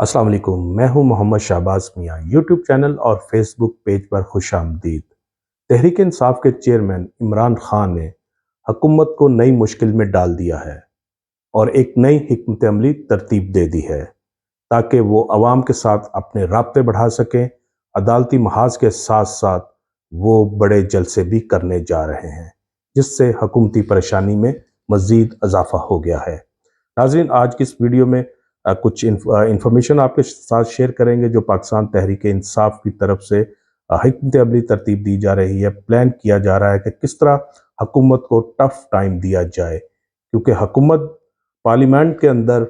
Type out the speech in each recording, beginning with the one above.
अस्सलाम वालेकुम। मैं हूं मोहम्मद शहबाज मियां। यूट्यूब चैनल और फेसबुक पेज पर खुश आमदीद। तहरीक इंसाफ के चेयरमैन इमरान खान ने हुकूमत को नई मुश्किल में डाल दिया है और एक नई हिकमत अमली तरतीब दे दी है ताकि वो अवाम के साथ अपने राब्ते बढ़ा सकें। अदालती महाज के साथ साथ वो बड़े जलसे भी करने जा रहे हैं, जिससे हुकूमती परेशानी में मज़ीद इजाफा हो गया है। नाज़रीन, आज की इस वीडियो में कुछ इंफॉर्मेशन आपके साथ शेयर करेंगे जो पाकिस्तान तहरीक इंसाफ की तरफ से हिकमत अमली तरतीब दी जा रही है। प्लान किया जा रहा है कि किस तरह हुकूमत को टफ टाइम दिया जाए, क्योंकि हुकूमत पार्लियामेंट के अंदर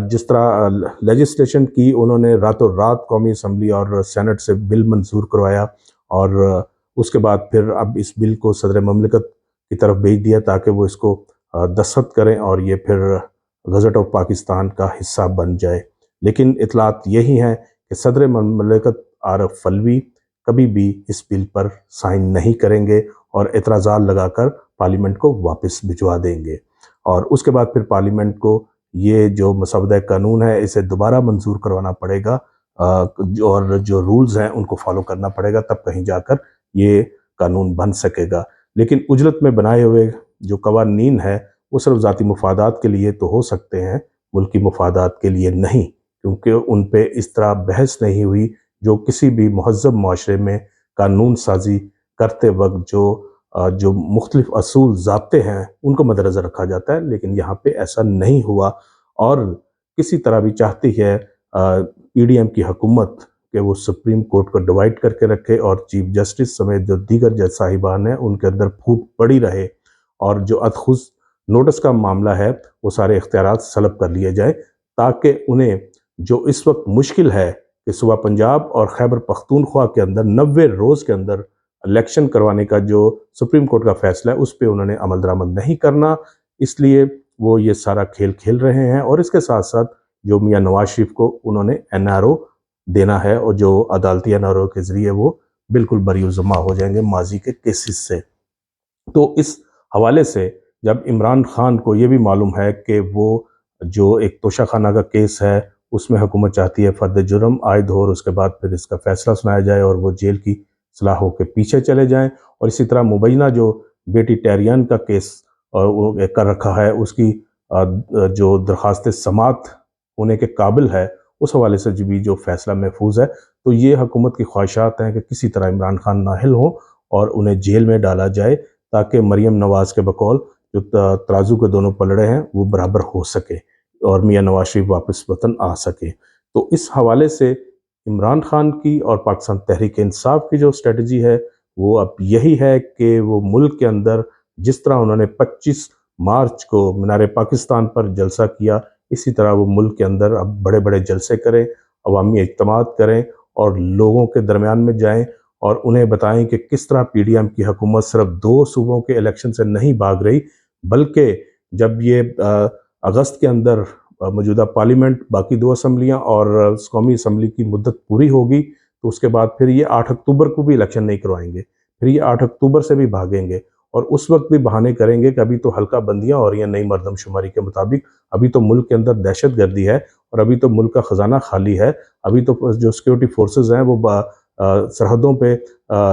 जिस तरह लेजिस्लेशन की, उन्होंने रातों रात कौमी असम्बली और सेनेट से बिल मंजूर करवाया और उसके बाद फिर अब इस बिल को सदर ममलिकत की तरफ भेज दिया ताकि वो इसको दस्तखत करें और ये फिर गज़ट ऑफ पाकिस्तान का हिस्सा बन जाए। लेकिन इतलात यही हैं कि सदर ममलिकत आरिफ अलवी कभी भी इस बिल पर साइन नहीं करेंगे और एतराज़ात लगाकर पार्लियामेंट को वापस भिजवा देंगे और उसके बाद फिर पार्लियामेंट को ये जो मसवदा कानून है इसे दोबारा मंजूर करवाना पड़ेगा और जो रूल्स हैं उनको फॉलो करना पड़ेगा, तब कहीं जाकर ये कानून बन सकेगा। लेकिन उजलत में बनाए हुए जो कवानीन है वो सिर्फ ज़ाती मफादात के लिए तो हो सकते हैं, मुल्की मफादात के लिए नहीं, क्योंकि उन पे इस तरह बहस नहीं हुई जो किसी भी महज़ब माशरे में कानून साजी करते वक्त जो मुख्तलिफ असूल ज़ाब्ते हैं उनको मद्देनज़र रखा जाता है। लेकिन यहाँ पे ऐसा नहीं हुआ और किसी तरह भी चाहती है पीडीएम की हुकूमत कि वो सुप्रीम कोर्ट को डिवाइड करके रखे और चीफ जस्टिस समेत जो दीगर जज साहिबान हैं उनके अंदर फूट पड़ी रहे और जो अदखुद नोटिस का मामला है वो सारे इख्तियारात सलब कर लिए जाए, ताकि उन्हें जो इस वक्त मुश्किल है कि सुबह पंजाब और खैबर पख्तूनख्वा के अंदर 90 रोज़ के अंदर इलेक्शन करवाने का जो सुप्रीम कोर्ट का फैसला है उस पर उन्होंने अमल दरामद नहीं करना, इसलिए वो ये सारा खेल खेल रहे हैं। और इसके साथ साथ जो मियाँ नवाज शरीफ को उन्होंने एनआरओ देना है और जो अदालती एनआरओ के ज़रिए वो बिल्कुल बरी-उज़्ज़मा हो जाएंगे माजी के केसेस से। तो इस हवाले से जब इमरान खान को ये भी मालूम है कि वो जो एक तोशाखाना का केस है उसमें हुकूमत चाहती है फ़र्द जुर्म आयद हो और उसके बाद फिर इसका फैसला सुनाया जाए और वो जेल की सलाहों के पीछे चले जाएं, और इसी तरह मुबैना जो बेटी टैरियन का केस और वो कर रखा है उसकी जो दरख्वास्त समात होने के काबिल है उस हवाले से भी जो फैसला महफूज है, तो ये हुकूमत की ख्वाहिशात हैं कि किसी तरह इमरान खान नाहिल हो और उन्हें जेल में डाला जाए ताकि मरीम नवाज़ के बकौल जो तराजू के दोनों पलड़े हैं वो बराबर हो सके और मियाँ नवाज शरीफ वापस वतन आ सके। तो इस हवाले से इमरान खान की और पाकिस्तान तहरीक इंसाफ की जो स्ट्रेटजी है वो अब यही है कि वो मुल्क के अंदर जिस तरह उन्होंने 25 मार्च को मीनार पाकिस्तान पर जलसा किया, इसी तरह वो मुल्क के अंदर अब बड़े बड़े जलसे करें, अवामी इज्तिमात करें और लोगों के दरमियान में जाएं और उन्हें बताएं कि किस तरह पीडीएम की हुकूमत सिर्फ 2 सूबों के इलेक्शन से नहीं भाग रही, बल्कि जब ये अगस्त के अंदर मौजूदा पार्लियामेंट बाकी 2 असम्बलियाँ और कौमी असम्बली की मुद्दत पूरी होगी तो उसके बाद फिर ये 8 अक्टूबर को भी इलेक्शन नहीं करवाएंगे, फिर ये 8 अक्टूबर से भी भागेंगे और उस वक्त भी बहाने करेंगे कि अभी तो हल्का बंदियाँ हो रही हैं नई मरदमशुमारी के मुताबिक, अभी तो मुल्क के अंदर दहशत गर्दी है और अभी तो मुल्क का ख़जाना खाली है, अभी तो जो सिक्योरिटी फोर्सेस हैं वो सरहदों पे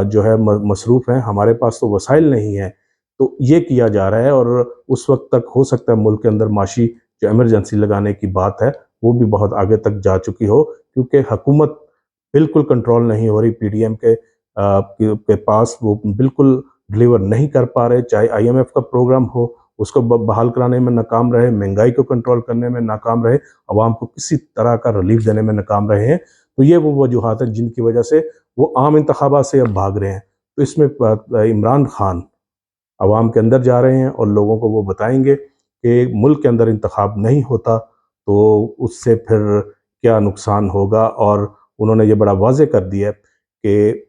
जो है मसरूफ़ हैं, हमारे पास तो वसाइल नहीं हैं। तो ये किया जा रहा है और उस वक्त तक हो सकता है मुल्क के अंदर माशी जो इमरजेंसी लगाने की बात है वो भी बहुत आगे तक जा चुकी हो, क्योंकि हुकूमत बिल्कुल कंट्रोल नहीं हो रही पीडीएम के पास, वो बिल्कुल डिलीवर नहीं कर पा रहे, चाहे आईएमएफ का प्रोग्राम हो उसको बहाल कराने में नाकाम रहे, महंगाई को कंट्रोल करने में नाकाम रहे, आवाम को किसी तरह का रिलीफ देने में नाकाम रहे हैं। तो ये वो वजूहात हैं जिनकी वजह से वो आम इंतखाबात से अब भाग रहे हैं। तो इसमें इमरान खान अवाम के अंदर जा रहे हैं और लोगों को वो बताएंगे कि मुल्क के अंदर इंतखाब नहीं होता तो उससे फिर क्या नुकसान होगा, और उन्होंने ये बड़ा वाज़ेह कर दिया है कि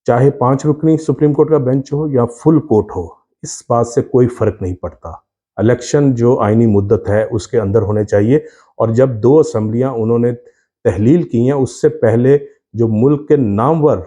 चाहे 5 रुकनी सुप्रीम कोर्ट का बेंच हो या फुल कोर्ट हो, इस बात से कोई फ़र्क नहीं पड़ता। इलेक्शन जो आइनी मुद्दत है उसके अंदर होने चाहिए, और जब 2 असम्बलियाँ उन्होंने तहलील की हैं उससे पहले जो मुल्क के नामवर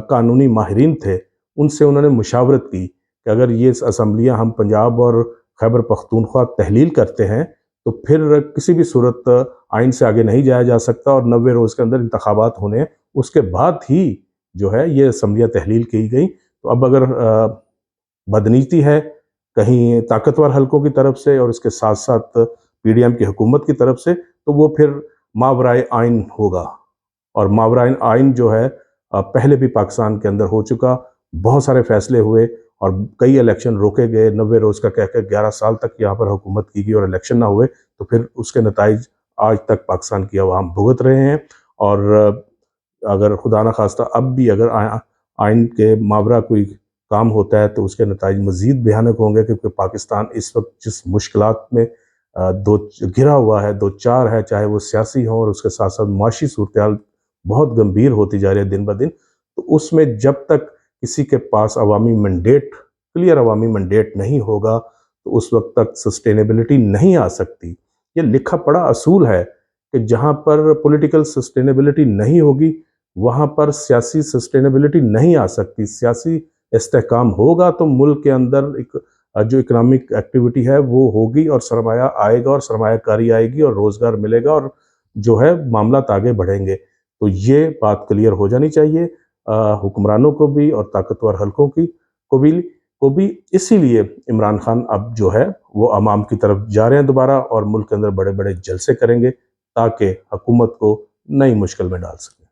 कानूनी माहिरीन थे उनसे उन्होंने मुशावरत की कि अगर ये असम्बलियाँ हम पंजाब और खैबर पख्तूनख्वा तहलील करते हैं تو پھر کسی بھی صورت آئین سے آگے نہیں جایا جا سکتا، اور 90 روز کے اندر انتخابات ہونے ہیں، اس کے بعد ہی جو ہے یہ اسمبلیاں تحلیل کی گئی۔ تو اب اگر بدنیتی ہے کہیں طاقتور حلقوں کی طرف سے اور اس کے ساتھ ساتھ پی ڈی ایم کی حکومت کی طرف سے، تو وہ پھر ماورائے آئین ہوگا، اور ماورائے آئین جو ہے پہلے بھی پاکستان کے اندر ہو چکا، بہت سارے فیصلے ہوئے اور کئی الیکشن روکے گئے، 90 روز کا کہہ کے 11 سال تک یہاں پر حکومت کی گئی اور الیکشن نہ ہوئے، تو پھر اس کے نتائج آج تک پاکستان کی عوام بھگت رہے ہیں۔ اور اگر خدا نخواستہ اب بھی اگر آئین کے ماورا کوئی کام ہوتا ہے تو اس کے نتائج مزید بھیانک ہوں گے، کیونکہ پاکستان اس وقت جس مشکلات میں گھرا ہوا ہے، دو چار ہے، چاہے وہ سیاسی ہوں اور اس کے ساتھ ساتھ معاشی صورتحال بہت گمبھیر ہوتی جا رہی ہے دن بدن، تو اس میں جب تک کسی کے پاس عوامی مینڈیٹ، کلیئر عوامی مینڈیٹ نہیں ہوگا تو اس وقت تک سسٹینیبلٹی نہیں آ سکتی۔ یہ لکھا پڑا اصول ہے کہ جہاں پر پولیٹیکل سسٹینیبلٹی نہیں ہوگی وہاں پر سیاسی سسٹینیبلٹی نہیں آ سکتی۔ سیاسی استحکام ہوگا تو ملک کے اندر ایک جو اکنامک ایکٹیویٹی ہے وہ ہوگی اور سرمایہ آئے گا اور سرمایہ کاری آئے گی اور روزگار ملے گا اور جو ہے معاملات آگے بڑھیں گے۔ تو یہ بات کلیئر ہو جانی چاہیے حکمرانوں کو بھی اور طاقتور حلقوں کو بھی۔ اسی لیے عمران خان اب جو ہے وہ عوام کی طرف جا رہے ہیں دوبارہ، اور ملک کے اندر بڑے بڑے جلسے کریں گے تاکہ حکومت کو نئی مشکل میں ڈال سکیں۔